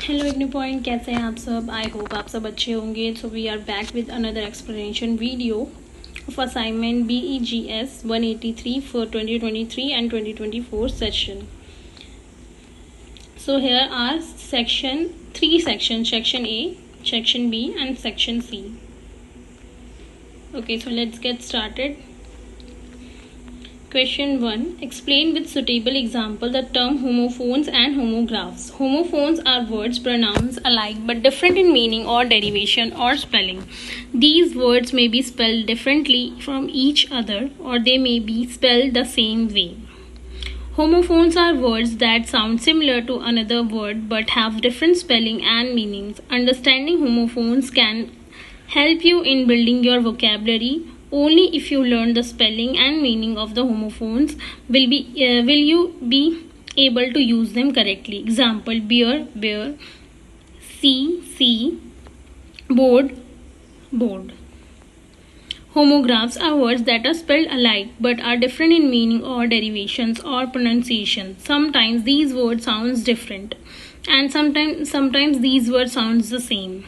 Hello IGNOU point, कैसे हैं आप सब। आई होप आप सब अच्छे होंगे। So we are back with another explanation video of assignment BEGS 183 for 2023 and 2024 session. So here are three sections, section A, section B and section C. Okay, so let's get started. Question 1. Explain with suitable example the term homophones and homographs. Homophones are words, pronouns alike but different in meaning or derivation or spelling. These words may be spelled differently from each other or they may be spelled the same way. Homophones are words that sound similar to another word but have different spelling and meanings. Understanding homophones can help you in building your vocabulary. Only if you learn the spelling and meaning of the homophones will you be able to use them correctly. Example: beer, bear; sea, board, board. Homographs are words that are spelled alike but are different in meaning or derivations or pronunciation. Sometimes these words sound different and sometimes these words sound the same.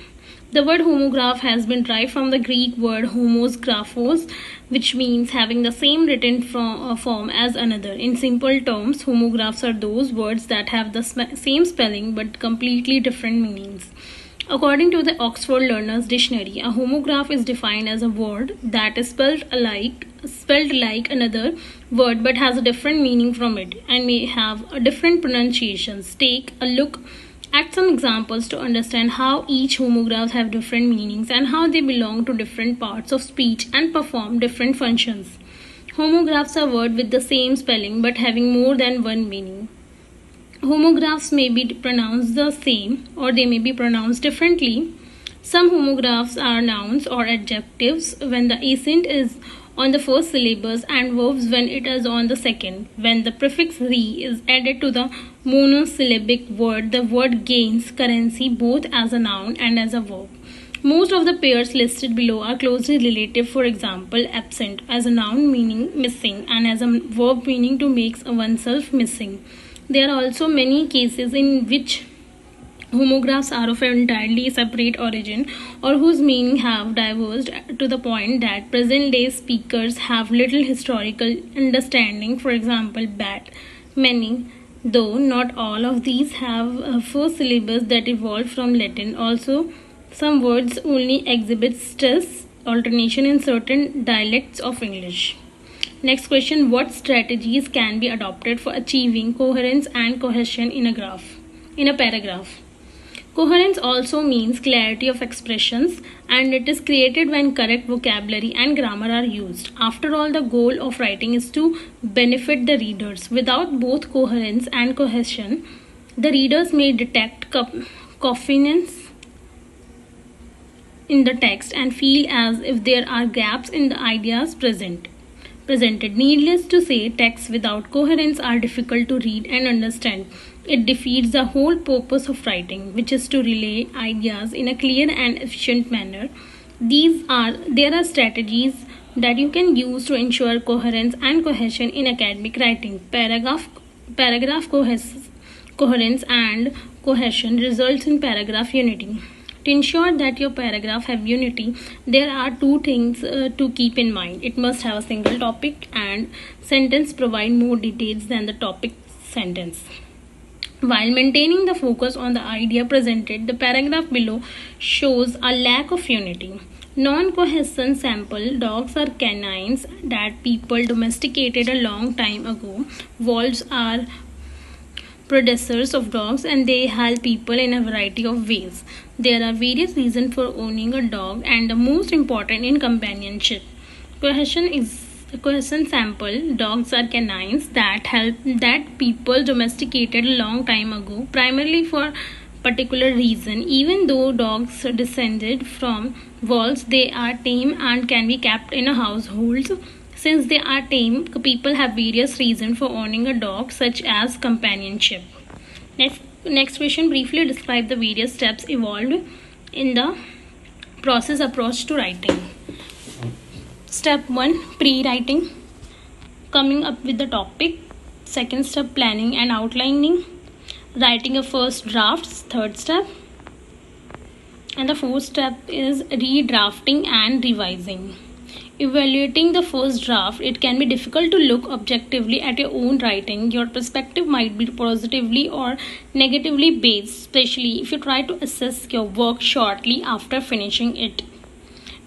The word homograph has been derived from the Greek word homos graphos, which means having the same written form as another. In simple terms, homographs are those words that have the same spelling but completely different meanings. According to the Oxford Learner's Dictionary, a homograph is defined as a word that is spelled like another word but has a different meaning from it and may have a different pronunciations. Take a look at some examples to understand how each homograph have different meanings and how they belong to different parts of speech and perform different functions. Homographs are words with the same spelling but having more than one meaning. Homographs may be pronounced the same or they may be pronounced differently. Some homographs are nouns or adjectives when the accent is on the first syllables and verbs when it is on the second. When the prefix "re" is added to the monosyllabic word, the word gains currency both as a noun and as a verb. Most of the pairs listed below are closely related. For example, absent as a noun meaning missing and as a verb meaning to make oneself missing. There are also many cases in which homographs are of an entirely separate origin or whose meaning have diverged to the point that present-day speakers have little historical understanding. For example, bat, many, though not all of these have first syllables that evolved from Latin. Also, some words only exhibit stress alternation in certain dialects of English. Next question: what strategies can be adopted for achieving coherence and cohesion in a paragraph? Coherence also means clarity of expressions, and it is created when correct vocabulary and grammar are used. After all, the goal of writing is to benefit the readers. Without both coherence and cohesion, the readers may detect coffeeness in the text and feel as if there are gaps in the ideas presented. Needless to say, texts without coherence are difficult to read and understand. It defeats the whole purpose of writing, which is to relay ideas in a clear and efficient manner. There are strategies that you can use to ensure coherence and cohesion in academic writing. Paragraph coherence and cohesion results in paragraph unity. To ensure that your paragraph have unity, there are two things to keep in mind. It must have a single topic and sentence provide more details than the topic sentence. While maintaining the focus on the idea presented, the paragraph below shows a lack of unity. Non-cohesion sample: dogs are canines that people domesticated a long time ago. Wolves are predecessors of dogs and they help people in a variety of ways. There are various reasons for owning a dog and the most important in companionship. Cohesion sample: dogs are canines that people domesticated a long time ago, primarily for particular reason. Even though dogs descended from wolves, they are tame and can be kept in a household. Since they are tame, people have various reasons for owning a dog, such as companionship. Next question: briefly describe the various steps involved in the process approach to writing. Step 1: pre-writing, coming up with the topic. Second step: planning and outlining. Writing a first draft, third step. And the fourth step is redrafting and revising. Evaluating the first draft, it can be difficult to look objectively at your own writing. Your perspective might be positively or negatively based, especially if you try to assess your work shortly after finishing it.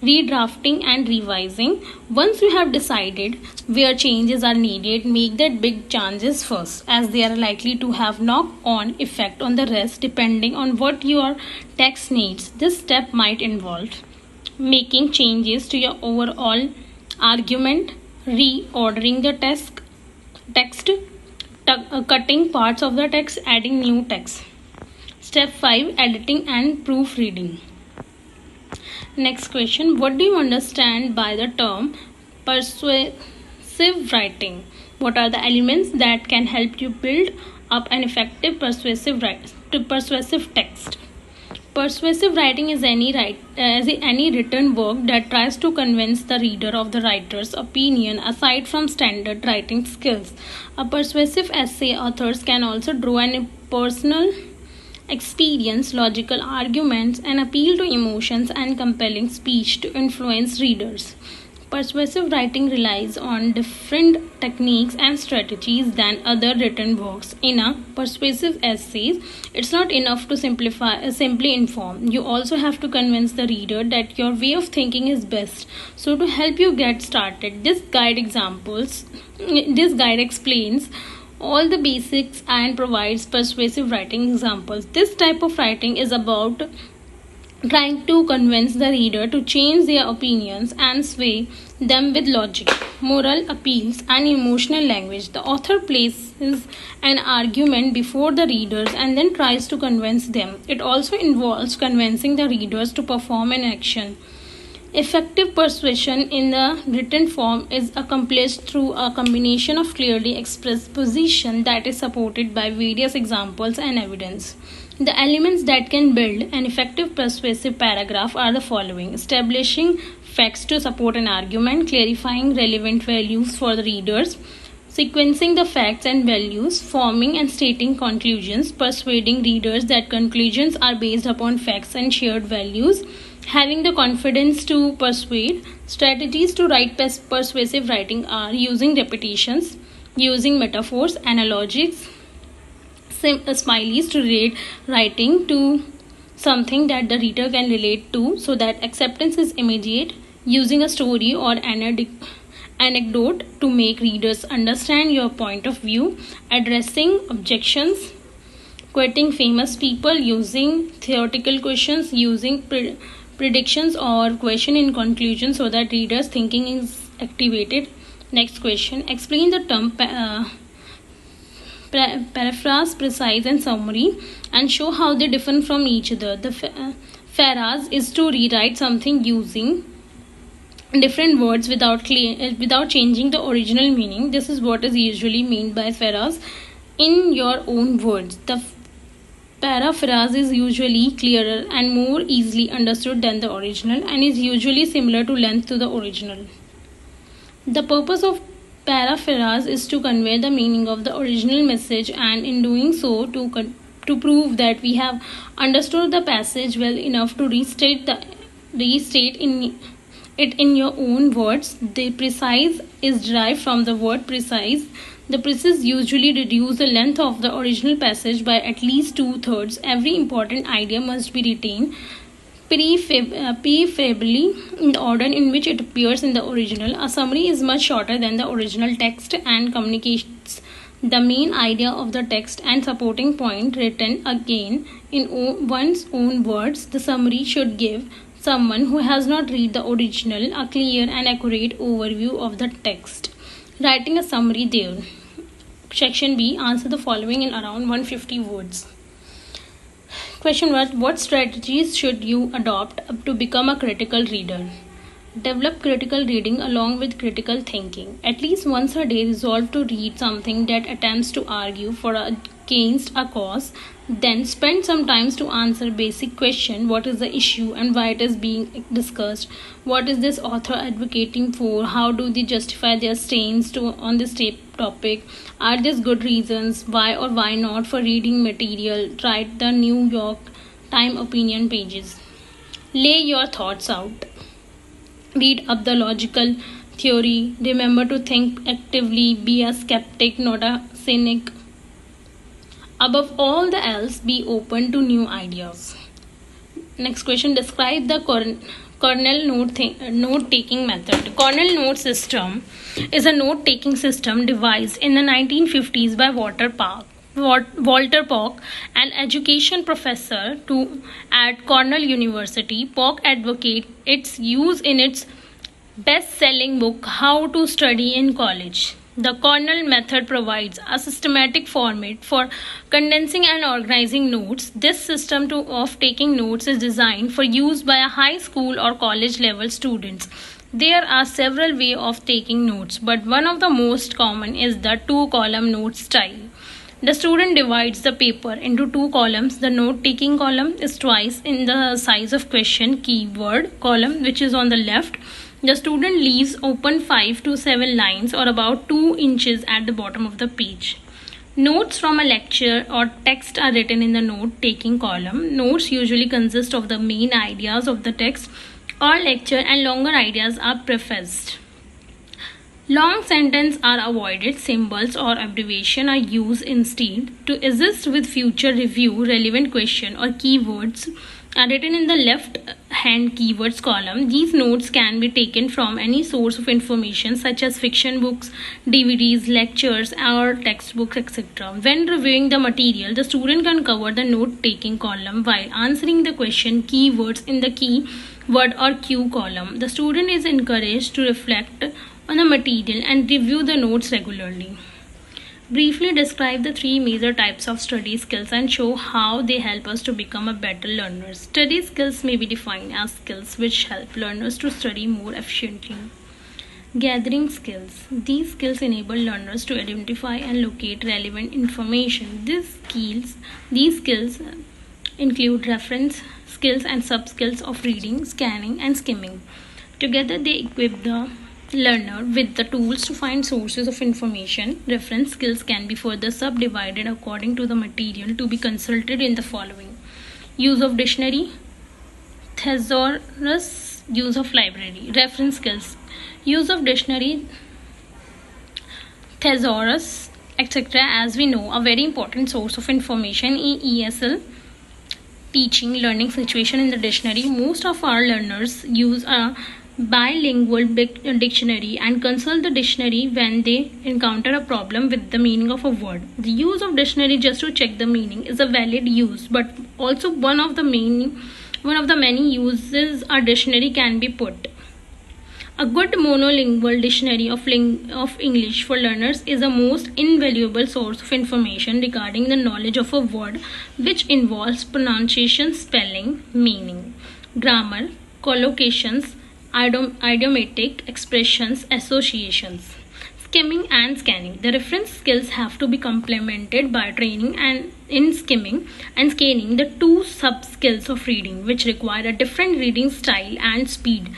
Redrafting and revising. Once you have decided where changes are needed, make that big changes first, as they are likely to have knock-on effect on the rest depending on what your text needs. This step might involve making changes to your overall argument, reordering the text, cutting parts of the text, adding new text. Step 5, editing and proofreading. Next question, what do you understand by the term persuasive writing? What are the elements that can help you build up an effective persuasive text? Persuasive writing is any written work that tries to convince the reader of the writer's opinion aside from standard writing skills. A persuasive essay authors can also draw on personal experience, logical arguments, and appeal to emotions and compelling speech to influence readers. Persuasive writing relies on different techniques and strategies than other written works. In a persuasive essay, it's not enough to simply inform. You also have to convince the reader that your way of thinking is best. So to help you get started, this guide explains all the basics and provides persuasive writing examples. This type of writing is about trying to convince the reader to change their opinions and sway them with logic, moral appeals, and emotional language. The author places an argument before the readers and then tries to convince them. It also involves convincing the readers to perform an action. Effective persuasion in the written form is accomplished through a combination of clearly expressed position that is supported by various examples and evidence. The elements that can build an effective persuasive paragraph are the following: establishing facts to support an argument, clarifying relevant values for the readers, sequencing the facts and values, forming and stating conclusions, persuading readers that conclusions are based upon facts and shared values, having the confidence to persuade. Strategies to write persuasive writing are using repetitions, using metaphors, analogies, smileys to relate writing to something that the reader can relate to so that acceptance is immediate, using a story or anecdote to make readers understand your point of view, addressing objections, quoting famous people, using theoretical questions, using predictions or question in conclusion so that readers' thinking is activated. Next question, explain the term paraphrase, precise, and summary, and show how they differ from each other. The phrase is to rewrite something using different words without changing the original meaning. This is what is usually meant by phrase in your own words. The paraphrase is usually clearer and more easily understood than the original and is usually similar to length to the original. The purpose of paraphrase is to convey the meaning of the original message, and in doing so to prove that we have understood the passage well enough to restate it in your own words. The precise is derived from the word precise. The precise usually reduce the length of the original passage by at least 2/3. Every important idea must be retained preferably in the order in which it appears in the original. A summary is much shorter than the original text and communicates the main idea of the text and supporting point written again in one's own words. The summary should give someone who has not read the original a clear and accurate overview of the text. Writing a summary there. Section B, answer the following in around 150 words. Question 1. What strategies should you adopt to become a critical reader? Develop critical reading along with critical thinking. At least once a day, resolve to read something that attempts to argue for against a cause. Then spend some time to answer basic question: what is the issue and why it is being discussed? What is this author advocating for? How do they justify their stance on this topic. Are these good reasons why or why not for reading material? Write the New York Times opinion pages. Lay your thoughts out. Read up the logical theory. Remember to think actively. Be a skeptic, not a cynic. Above all the else, be open to new ideas. Next question. Describe the Cornell note-taking method. Cornell note system is a note-taking system devised in the 1950s by Walter Park, an education professor at Cornell University. Park advocates its use in its best-selling book, How to Study in College. The Cornell method provides a systematic format for condensing and organizing notes. This system of taking notes is designed for use by a high school or college level students. There are several ways of taking notes, but one of the most common is the two-column note style. The student divides the paper into two columns. The note-taking column is twice in the size of question keyword column, which is on the left. The student leaves open 5 to 7 lines or about 2 inches at the bottom of the page. Notes from a lecture or text are written in the note-taking column. Notes usually consist of the main ideas of the text or lecture, and longer ideas are prefaced. Long sentences are avoided. Symbols or abbreviation are used instead. To assist with future review, relevant question or keywords are written in the left-hand keywords column. These notes can be taken from any source of information such as fiction books, DVDs, lectures, or textbooks, etc. When reviewing the material, the student can cover the note-taking column while answering the question keywords in the keyword or Q column. The student is encouraged to reflect on the material and review the notes regularly. Briefly describe the 3 major types of study skills and show how they help us to become a better learner. Study skills may be defined as skills which help learners to study more efficiently. Gathering skills. These skills enable learners to identify and locate relevant information. These skills include reference skills and sub-skills of reading, scanning, and skimming. Together they equip the learner with the tools to find sources of information. Reference skills can be further subdivided according to the material to be consulted in the following: use of dictionary, thesaurus, use of library. Reference skills: use of dictionary, thesaurus, etc. As we know, a very important source of information in ESL teaching learning situation in the dictionary. Most of our learners use a bilingual dictionary and consult the dictionary when they encounter a problem with the meaning of a word. The use of dictionary just to check the meaning is a valid use, but also one of the many uses a dictionary can be put. A good monolingual dictionary of English for learners is a most invaluable source of information regarding the knowledge of a word, which involves pronunciation, spelling, meaning, grammar, collocations, idiomatic expressions, associations. Skimming and scanning. The reference skills have to be complemented by training in skimming and scanning, the two sub-skills of reading, which require a different reading style and speed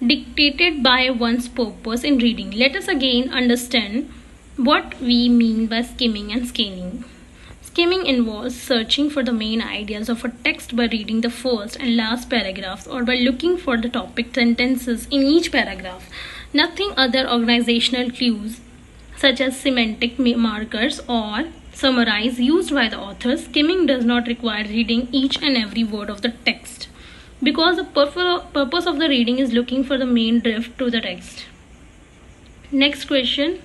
dictated by one's purpose in reading. Let us again understand what we mean by skimming and scanning. Skimming involves searching for the main ideas of a text by reading the first and last paragraphs or by looking for the topic sentences in each paragraph. Nothing other organizational clues such as semantic markers or summarize used by the author. Skimming does not require reading each and every word of the text, because the purpose of the reading is looking for the main drift to the text. Next question.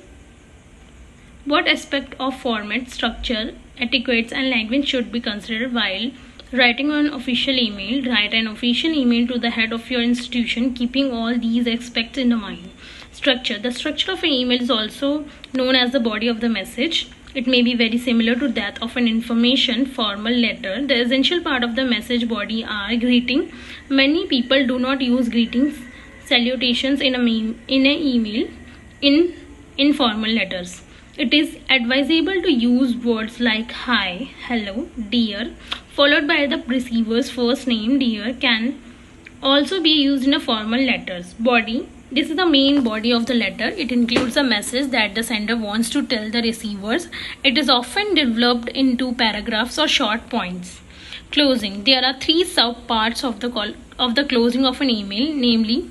What aspect of format, structure, etiquettes, and language should be considered while writing an official email? Write an official email to the head of your institution, keeping all these aspects in mind. Structure. The structure of an email is also known as the body of the message. It may be very similar to that of an information formal letter. The essential part of the message body are greeting. Many people do not use greetings, salutations in an email in informal letters. It is advisable to use words like hi, hello, dear, followed by the receiver's first name. Dear can also be used in a formal letters body This is the main body of the letter. It includes a message that the sender wants to tell the receivers. It is often developed into paragraphs or short points. Closing. There are three sub-parts of the closing of an email, namely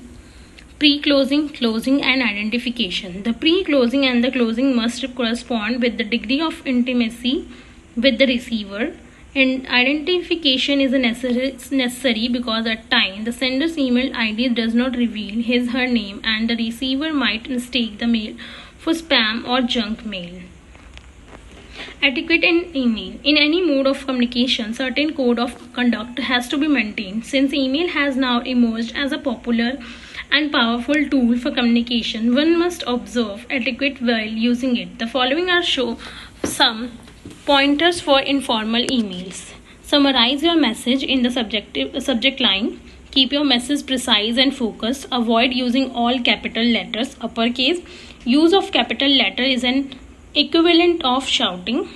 pre-closing, closing, and identification. The pre-closing and the closing must correspond with the degree of intimacy with the receiver. And identification is necessary because at times the sender's email ID does not reveal his/her name and the receiver might mistake the mail for spam or junk mail. Etiquette in email. In any mode of communication, certain code of conduct has to be maintained. Since email has now emerged as a popular and powerful tool for communication, one must observe etiquette while using it. The following are some pointers for informal emails. Summarize your message in the subject line. Keep your message precise and focused. Avoid using all capital letters, uppercase. Use of capital letter is an equivalent of shouting.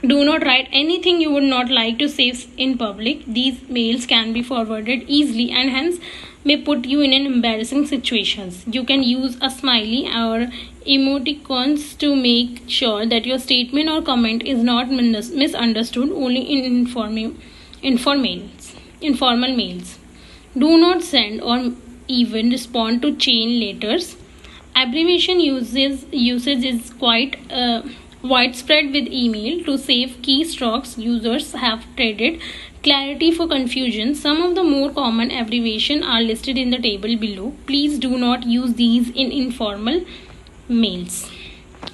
Do not write anything you would not like to say in public. These mails can be forwarded easily and hence may put you in an embarrassing situations. You can use a smiley or emoticons to make sure that your statement or comment is not misunderstood. Only in informal mails. Do not send or even respond to chain letters. Abbreviation usage is quite widespread with email. To save keystrokes, users have traded clarity for confusion. Some of the more common abbreviations are listed in the table below. Please do not use these in informal mails.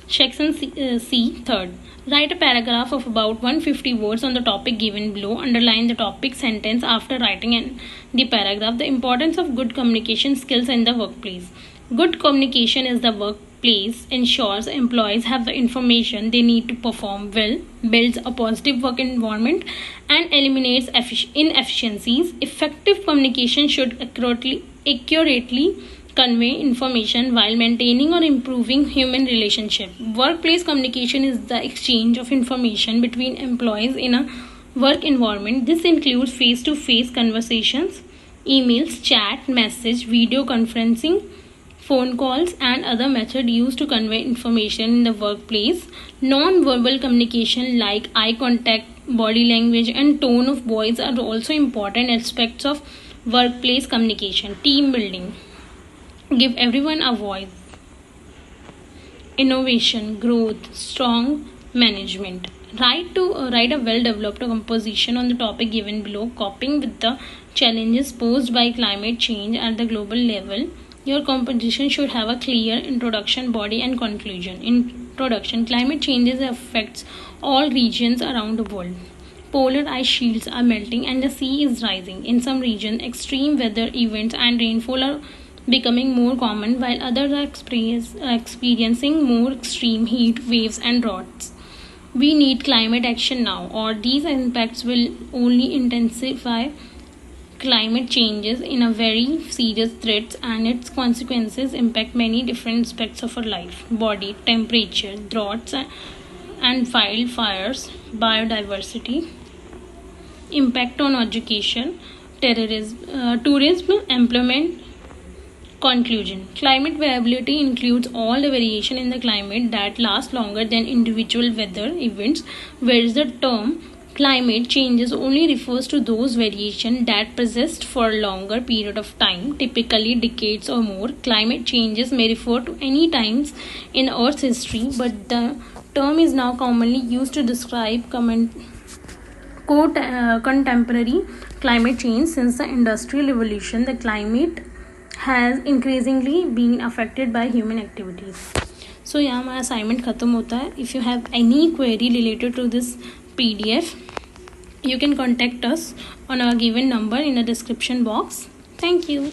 Section C. Third. Write a paragraph of about 150 words on the topic given below. Underline the topic sentence after writing the paragraph. The importance of good communication skills in the workplace. Good communication in the workplace ensures employees have the information they need to perform well, builds a positive work environment, and eliminates inefficiencies. Effective communication should accurately convey information while maintaining or improving human relationship. Workplace communication is the exchange of information between employees in a work environment. This includes face-to-face conversations, emails, chat, message, video conferencing, phone calls, and other methods used to convey information in the workplace. Non-verbal communication like eye contact, body language, and tone of voice are also important aspects of workplace communication. Team building. Give everyone a voice. Innovation, growth, strong management. Write a well-developed composition on the topic given below, coping with the challenges posed by climate change at the global level. Your composition should have a clear introduction, body, and conclusion. Introduction. Climate changes affects all regions around the world. Polar ice shields are melting and the sea is rising. In some regions, extreme weather events and rainfall are becoming more common, while others are experiencing more extreme heat waves and droughts. We need climate action now, or these impacts will only intensify. Climate changes in a very serious threat and its consequences impact many different aspects of our life: body, temperature, droughts and wildfires, biodiversity, impact on education, tourism, employment. Conclusion. Climate variability includes all the variation in the climate that lasts longer than individual weather events, whereas the term climate changes only refers to those variations that persist for a longer period of time, typically decades or more. Climate changes may refer to any times in Earth's history, but the term is now commonly used to describe contemporary climate change. Since the Industrial Revolution, the climate has increasingly been affected by human activities. So यहाँ हमारा assignment खत्म होता है. If you have any query related to this PDF, you can contact us on our given number in the description box. Thank you.